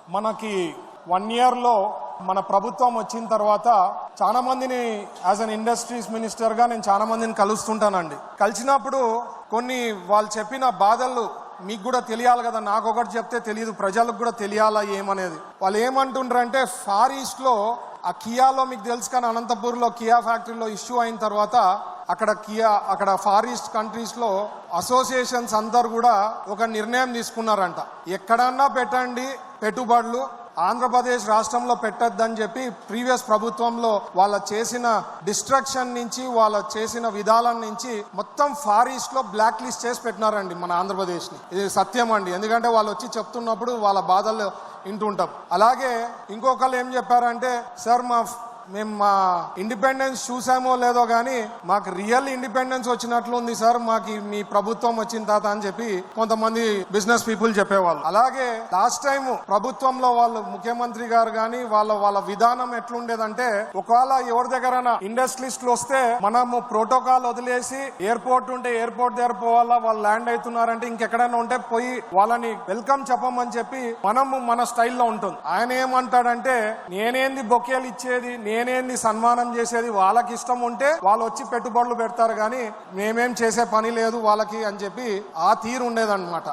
మనకి 1 year లో మన ప్రభుత్వం వచ్చిన తర్వాత చాలా మందిని యాజ్ అన్ ఇండస్ట్రీస్ మినిస్టర్ గా నేను చాలా మందిని కలుస్తుంటానండి. కలిసినప్పుడు కొన్ని వాళ్ళు చెప్పిన బాధలు మీకు కూడా తెలియాలి కదా, నాకు ఒకటి చెప్తే తెలియదు, ప్రజలకు కూడా తెలియాలా ఏమనేది. వాళ్ళు ఏమంటుండ్రంటే ఫార్ ఈస్ట్ లో ఆ కియాలో మీకు తెలుసు కానీ అనంతపూర్లో కియా ఫ్యాక్టరీలో ఇష్యూ అయిన తర్వాత అక్కడ ఫార్ ఈస్ట్ కంట్రీస్ లో అసోసియేషన్స్ అందరు కూడా ఒక నిర్ణయం తీసుకున్నారంట, ఎక్కడన్నా పెట్టండి పెట్టుబడులు, ఆంధ్రప్రదేశ్ రాష్ట్రంలో పెట్టద్దని చెప్పి ప్రీవియస్ ప్రభుత్వంలో వాళ్ళ చేసిన డిస్ట్రక్షన్ నుంచి వాళ్ళ చేసిన విధానం నుంచి మొత్తం ఫార్ ఈస్ట్ లో బ్లాక్ లిస్ట్ చేసి పెట్టినారండి మన ఆంధ్రప్రదేశ్ ని. ఇది సత్యం అండి, ఎందుకంటే వాళ్ళు వచ్చి చెప్తున్నప్పుడు వాళ్ళ బాధలు వింటుంటాం. అలాగే ఇంకొకళ్ళు ఏం చెప్పారంటే, సార్ మేము మా ఇండిపెండెన్స్ చూసామో లేదో కానీ మాకు రియల్ ఇండిపెండెన్స్ వచ్చినట్లు ఉంది సార్ మాకు మీ ప్రభుత్వం వచ్చిన తర్వాత అని చెప్పి కొంతమంది బిజినెస్ పీపుల్ చెప్పేవాళ్ళు. అలాగే లాస్ట్ టైం ప్రభుత్వంలో వాళ్ళు ముఖ్యమంత్రి గారు కానీ వాళ్ళ విధానం ఎట్లుండేదంటే, ఒకవేళ ఎవరి దగ్గర ఇండస్ట్రియలిస్టులు వస్తే మనము ప్రోటోకాల్ వదిలేసి ఎయిర్పోర్ట్ ఉంటే ఎయిర్పోర్ట్ దగ్గర పోవాలా, వాళ్ళు ల్యాండ్ అవుతున్నారంటే ఇంకెక్కడైనా ఉంటే పోయి వాళ్ళని వెల్కమ్ చెప్పమని చెప్పి మనము మన స్టైల్లో ఉంటుంది. ఆయన ఏమంటాడంటే, నేనేంది బొకేలు ఇచ్చేది, నేనేంది సన్మానం చేసేది, వాళ్ళకి ఇష్టం ఉంటే వాళ్ళు వచ్చి పెట్టుబడులు పెడతారు కానీ మేమేం చేసే పని లేదు వాళ్ళకి అని చెప్పి ఆ తీరు ఉండేదన్నమాట.